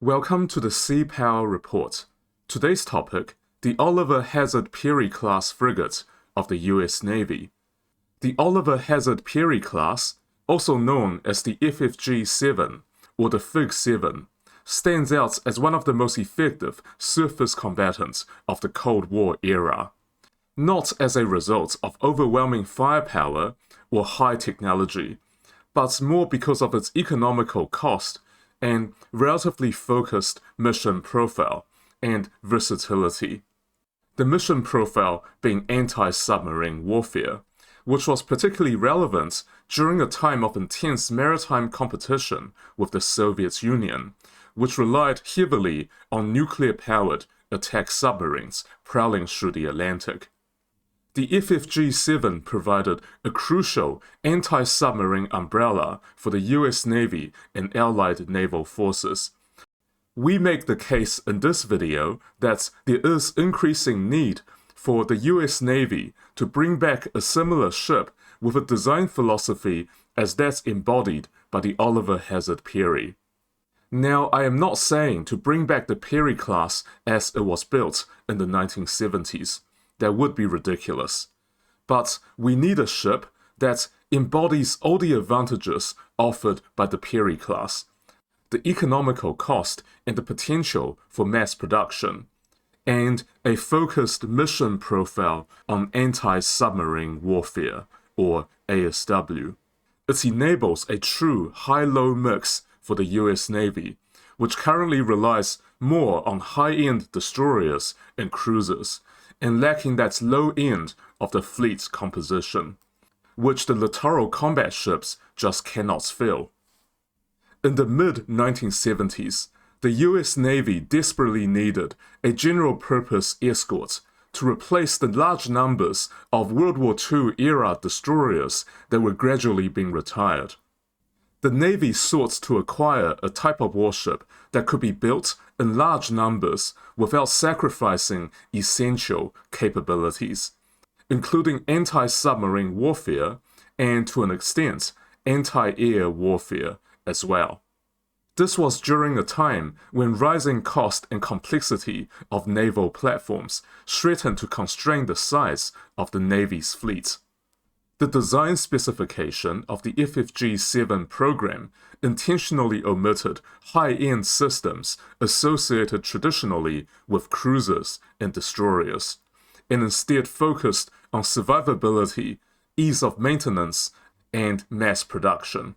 Welcome to the Sea Power Report. Today's topic, the Oliver Hazard Perry class frigate of the US Navy. The Oliver Hazard Perry class, also known as the FFG-7 or the FIG-7, stands out as one of the most effective surface combatants of the Cold War era. Not as a result of overwhelming firepower or high technology, but more because of its economical cost and relatively focused mission profile and versatility. The mission profile being anti-submarine warfare, which was particularly relevant during a time of intense maritime competition with the Soviet Union, which relied heavily on nuclear-powered attack submarines prowling through the Atlantic. The FFG-7 provided a crucial anti-submarine umbrella for the US Navy and Allied naval forces. We make the case in this video that there is increasing need for the US Navy to bring back a similar ship with a design philosophy as that embodied by the Oliver Hazard Perry. Now, I am not saying to bring back the Perry class as it was built in the 1970s. That would be ridiculous. But we need a ship that embodies all the advantages offered by the Perry class, the economical cost and the potential for mass production, and a focused mission profile on anti-submarine warfare, or ASW. It enables a true high-low mix for the US Navy, which currently relies more on high-end destroyers and cruisers, and lacking that low end of the fleet's composition, which the littoral combat ships just cannot fill. In the mid-1970s, the US Navy desperately needed a general-purpose escort to replace the large numbers of World War II-era destroyers that were gradually being retired. The Navy sought to acquire a type of warship that could be built in large numbers without sacrificing essential capabilities, including anti-submarine warfare and, to an extent, anti-air warfare as well. This was during a time when rising cost and complexity of naval platforms threatened to constrain the size of the Navy's fleet. The design specification of the FFG-7 program intentionally omitted high-end systems associated traditionally with cruisers and destroyers, and instead focused on survivability, ease of maintenance, and mass production.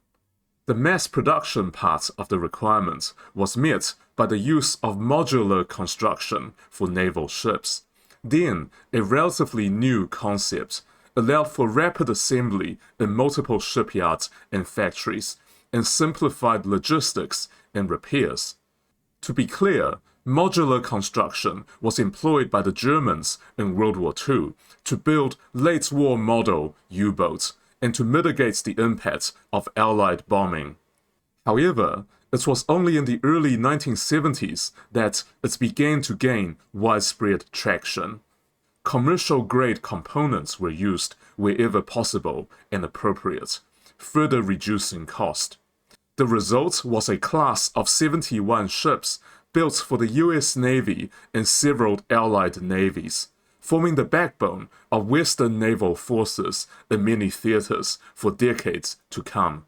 The mass production part of the requirement was met by the use of modular construction for naval ships, then a relatively new concept allowed for rapid assembly in multiple shipyards and factories, and simplified logistics and repairs. To be clear, modular construction was employed by the Germans in World War II to build late-war model U-boats and to mitigate the impact of Allied bombing. However, it was only in the early 1970s that it began to gain widespread traction. Commercial-grade components were used wherever possible and appropriate, further reducing cost. The result was a class of 71 ships built for the US Navy and several Allied navies, forming the backbone of Western naval forces in many theaters for decades to come.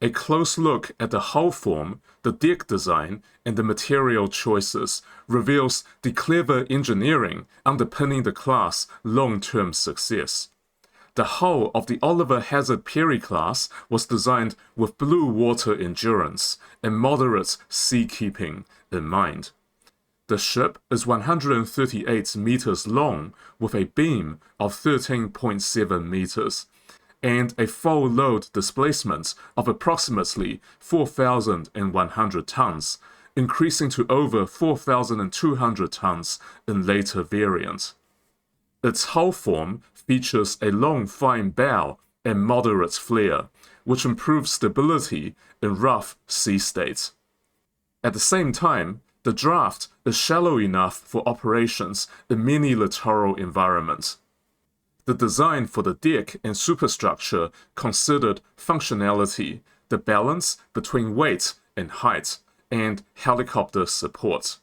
A close look at the hull form, the deck design, and the material choices reveals the clever engineering underpinning the class' long-term success. The hull of the Oliver Hazard Perry class was designed with blue water endurance and moderate seakeeping in mind. The ship is 138 meters long with a beam of 13.7 meters, and a full load displacement of approximately 4,100 tons, increasing to over 4,200 tons in later variants. Its hull form features a long fine bow and moderate flare, which improves stability in rough sea states. At the same time, the draft is shallow enough for operations in many littoral environments. The design for the deck and superstructure considered functionality, the balance between weight and height, and helicopter support.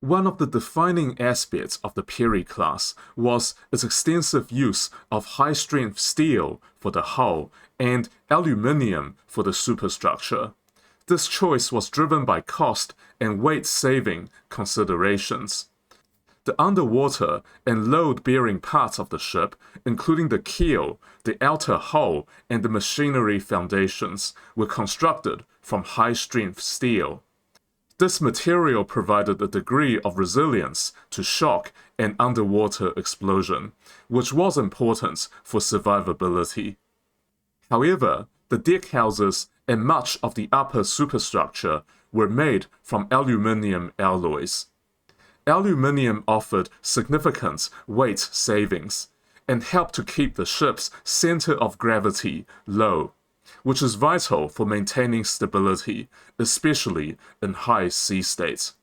One of the defining aspects of the Peary class was its extensive use of high-strength steel for the hull and aluminium for the superstructure. This choice was driven by cost and weight-saving considerations. The underwater and load-bearing parts of the ship, including the keel, the outer hull, and the machinery foundations, were constructed from high-strength steel. This material provided a degree of resilience to shock and underwater explosion, which was important for survivability. However, the deck houses and much of the upper superstructure were made from aluminium alloys. Aluminium offered significant weight savings and helped to keep the ship's center of gravity low, which is vital for maintaining stability, especially in high sea states.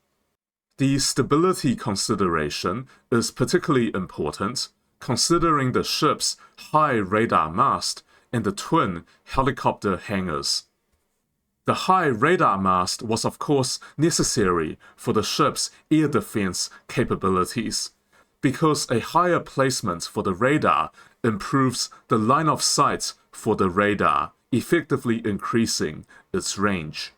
The stability consideration is particularly important considering the ship's high radar mast and the twin helicopter hangars. The high radar mast was of course necessary for the ship's air defense capabilities, because a higher placement for the radar improves the line of sight for the radar, effectively increasing its range.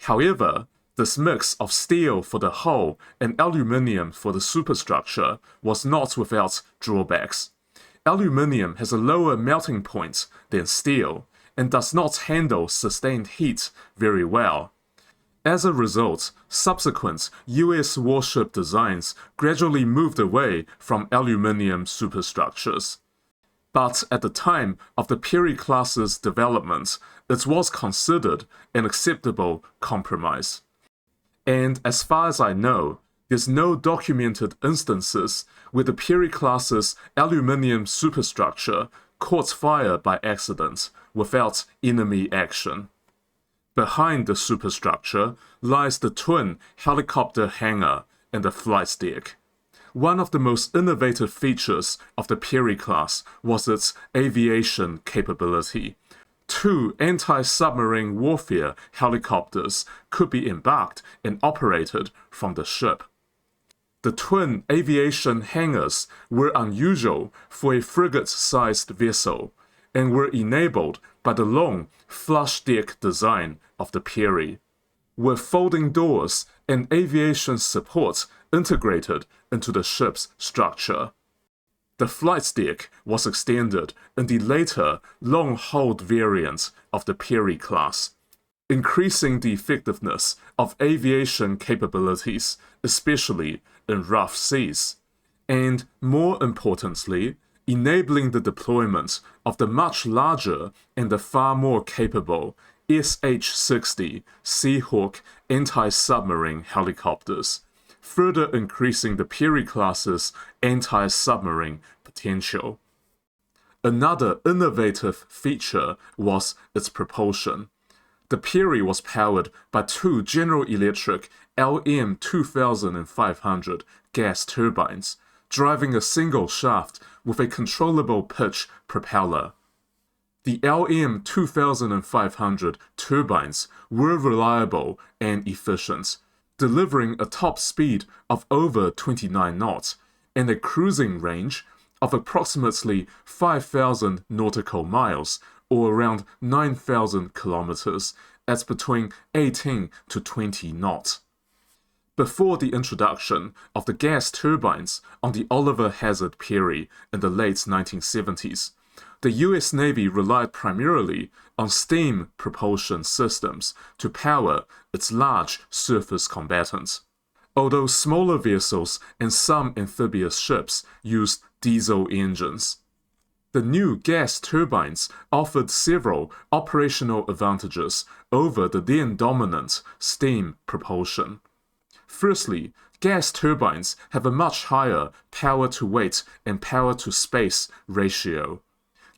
However, this mix of steel for the hull and aluminium for the superstructure was not without drawbacks. Aluminium has a lower melting point than steel and does not handle sustained heat very well. As a result, subsequent US warship designs gradually moved away from aluminium superstructures. But at the time of the Peary class's development, it was considered an acceptable compromise. And as far as I know, there's no documented instances where the Peary class's aluminium superstructure caught fire by accident without enemy action. Behind the superstructure lies the twin helicopter hangar and the flight deck. One of the most innovative features of the Peary class was its aviation capability. 2 anti-submarine warfare helicopters could be embarked and operated from the ship. The twin aviation hangars were unusual for a frigate-sized vessel and were enabled by the long flush deck design of the Peary, with folding doors and aviation support integrated into the ship's structure. The flight deck was extended in the later long-hulled variant of the Peary class, increasing the effectiveness of aviation capabilities, especially in rough seas, and, more importantly, enabling the deployment of the much larger and the far more capable SH-60 Seahawk anti-submarine helicopters, further increasing the Peary class's anti-submarine potential. Another innovative feature was its propulsion. The Peary was powered by 2 General Electric LM2500 gas turbines, driving a single shaft with a controllable pitch propeller. The LM2500 turbines were reliable and efficient, delivering a top speed of over 29 knots and a cruising range of approximately 5,000 nautical miles, or around 9,000 kilometers, at between 18 to 20 knots. Before the introduction of the gas turbines on the Oliver Hazard Peary in the late 1970s, the US Navy relied primarily on steam propulsion systems to power its large surface combatants, although smaller vessels and some amphibious ships used diesel engines. The new gas turbines offered several operational advantages over the then dominant steam propulsion. Firstly, gas turbines have a much higher power-to-weight and power-to-space ratio.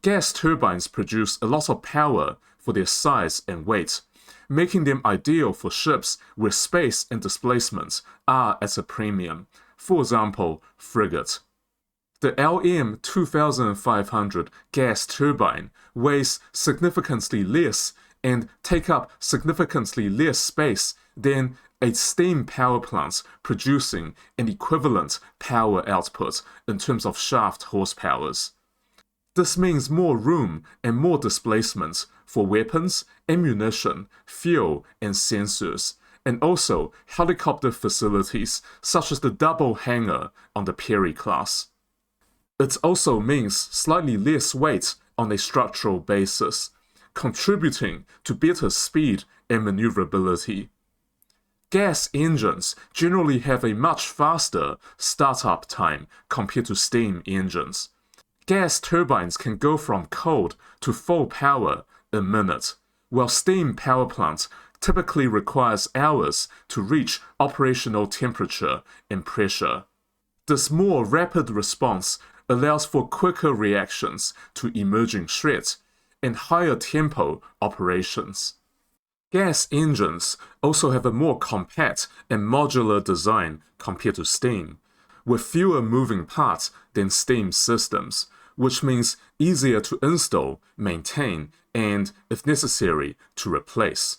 Gas turbines produce a lot of power for their size and weight, making them ideal for ships where space and displacement are at a premium, for example, frigate. The LM2500 gas turbine weighs significantly less and take up significantly less space than a steam power plant producing an equivalent power output in terms of shaft horsepowers. This means more room and more displacement for weapons, ammunition, fuel, and sensors, and also helicopter facilities such as the double hangar on the Peary class. It also means slightly less weight on a structural basis, contributing to better speed and maneuverability. Gas engines generally have a much faster startup time compared to steam engines. Gas turbines can go from cold to full power in a minute, while steam power plants typically requires hours to reach operational temperature and pressure. This more rapid response allows for quicker reactions to emerging threats and higher tempo operations. Gas engines also have a more compact and modular design compared to steam, with fewer moving parts than steam systems, which means easier to install, maintain, and, if necessary, to replace.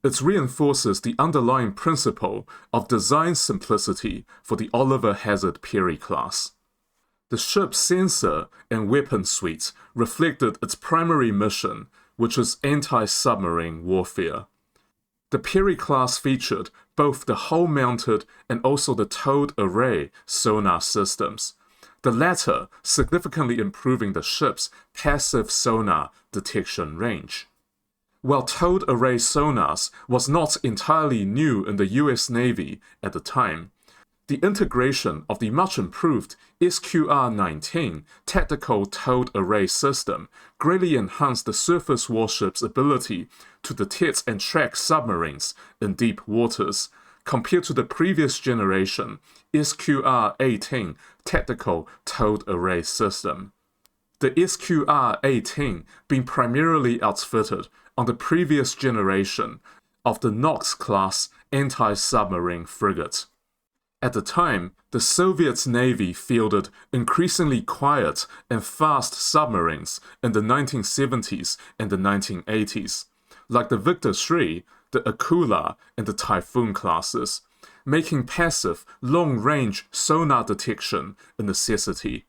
It reinforces the underlying principle of design simplicity for the Oliver Hazard Peary class. The ship's sensor and weapon suite reflected its primary mission, which was anti-submarine warfare. The Peary class featured both the hull-mounted and also the towed array sonar systems, the latter significantly improving the ship's passive sonar detection range. While towed array sonars was not entirely new in the US Navy at the time, the integration of the much improved SQR-19 tactical towed array system greatly enhanced the surface warship's ability to detect and track submarines in deep waters, compared to the previous generation SQR-18 tactical towed array system. The SQR-18 being primarily outfitted on the previous generation of the Knox-class anti-submarine frigate. At the time, the Soviet Navy fielded increasingly quiet and fast submarines in the 1970s and the 1980s, like the Victor III, the Akula, and the Typhoon classes, making passive, long-range sonar detection a necessity.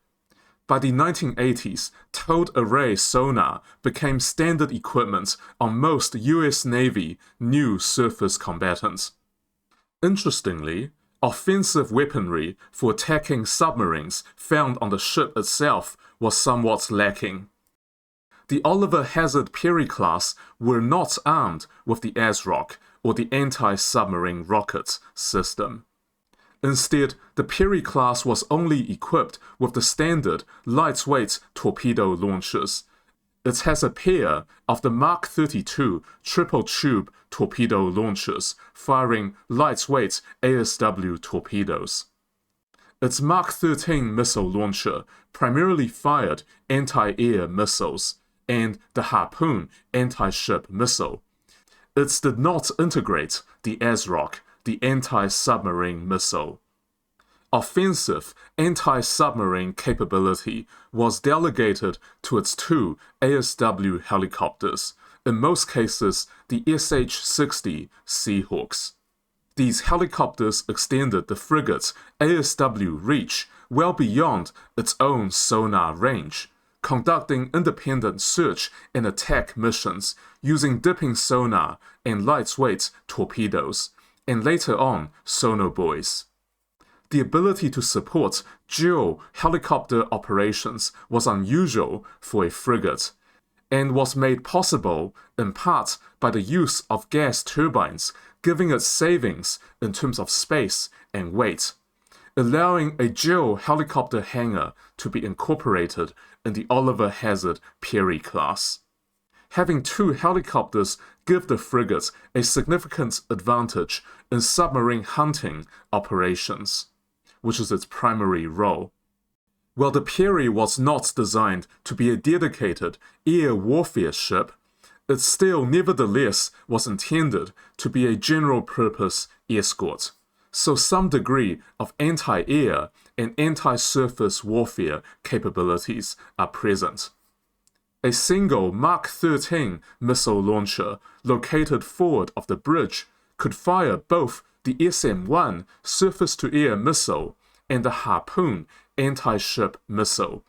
By the 1980s, towed array sonar became standard equipment on most US Navy new surface combatants. Interestingly, offensive weaponry for attacking submarines found on the ship itself was somewhat lacking. The Oliver Hazard Peary class were not armed with the ASROC or the anti-submarine rocket system. Instead, the Peary class was only equipped with the standard lightweight torpedo launchers. It has a pair of the Mark 32 triple-tube torpedo launchers firing lightweight ASW torpedoes. Its Mark 13 missile launcher primarily fired anti-air missiles and the Harpoon anti-ship missile. It did not integrate the ASROC, the anti-submarine missile. Offensive anti-submarine capability was delegated to its two ASW helicopters, in most cases the SH-60 Seahawks. These helicopters extended the frigate's ASW reach well beyond its own sonar range, conducting independent search and attack missions using dipping sonar and lightweight torpedoes, and later on sonobuoys. The ability to support dual helicopter operations was unusual for a frigate, and was made possible in part by the use of gas turbines, giving it savings in terms of space and weight, allowing a dual helicopter hangar to be incorporated in the Oliver Hazard Peary class. Having two helicopters give the frigate a significant advantage in submarine hunting operations, which is its primary role. While the Peary was not designed to be a dedicated air warfare ship, it still nevertheless was intended to be a general-purpose escort, so some degree of anti-air and anti-surface warfare capabilities are present. A single Mark 13 missile launcher located forward of the bridge could fire both the SM-1 surface-to-air missile and the Harpoon anti-ship missile,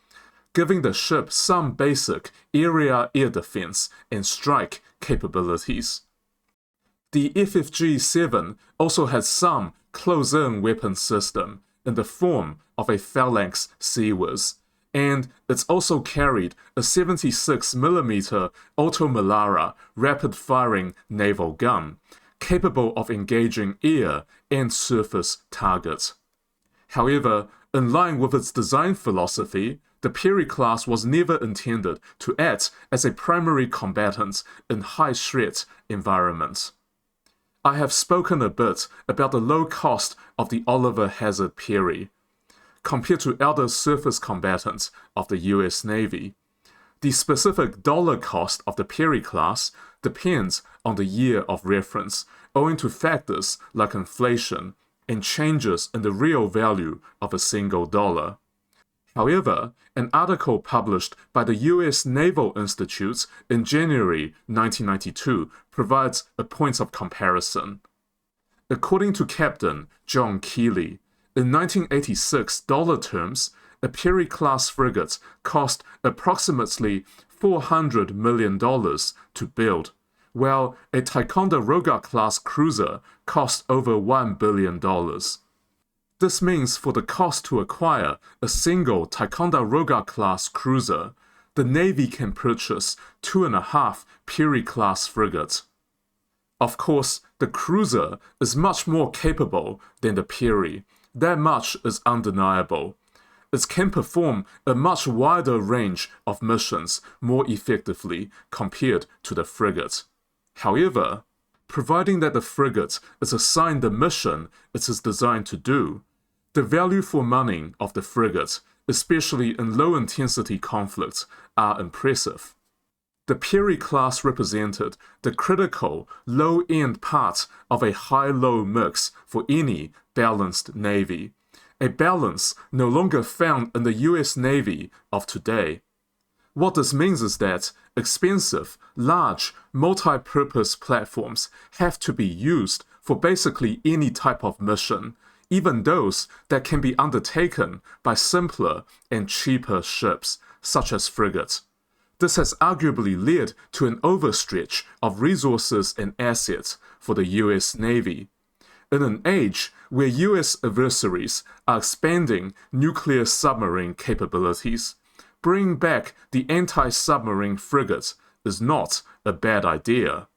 giving the ship some basic area air defense and strike capabilities. The FFG-7 also had some close-in weapon system in the form of a phalanx seaworth, and it's also carried a 76mm Automelara rapid-firing naval gun, capable of engaging air and surface targets. However, in line with its design philosophy, the Peary class was never intended to act as a primary combatant in high-threat environments. I have spoken a bit about the low cost of the Oliver Hazard Peary compared to other surface combatants of the US Navy. The specific dollar cost of the Peary class depends on the year of reference, owing to factors like inflation and changes in the real value of a single dollar. However, an article published by the US Naval Institute in January 1992 provides a point of comparison. According to Captain John Keeley, in 1986 dollar terms, a Peary-class frigate cost approximately $400 million to build, while a Ticonderoga-class cruiser cost over $1 billion. This means for the cost to acquire a single Ticonderoga-class cruiser, the Navy can purchase 2.5 Peary-class frigates. Of course, the cruiser is much more capable than the Peary. That much is undeniable. It can perform a much wider range of missions more effectively compared to the frigate. However, providing that the frigate is assigned the mission it is designed to do, the value for money of the frigate, especially in low-intensity conflicts, are impressive. The Peary class represented the critical low-end part of a high-low mix for any balanced Navy, a balance no longer found in the US Navy of today. What this means is that expensive, large, multi-purpose platforms have to be used for basically any type of mission, even those that can be undertaken by simpler and cheaper ships, such as frigates. This has arguably led to an overstretch of resources and assets for the US Navy. In an age where US adversaries are expanding nuclear submarine capabilities, bringing back the anti-submarine frigate is not a bad idea.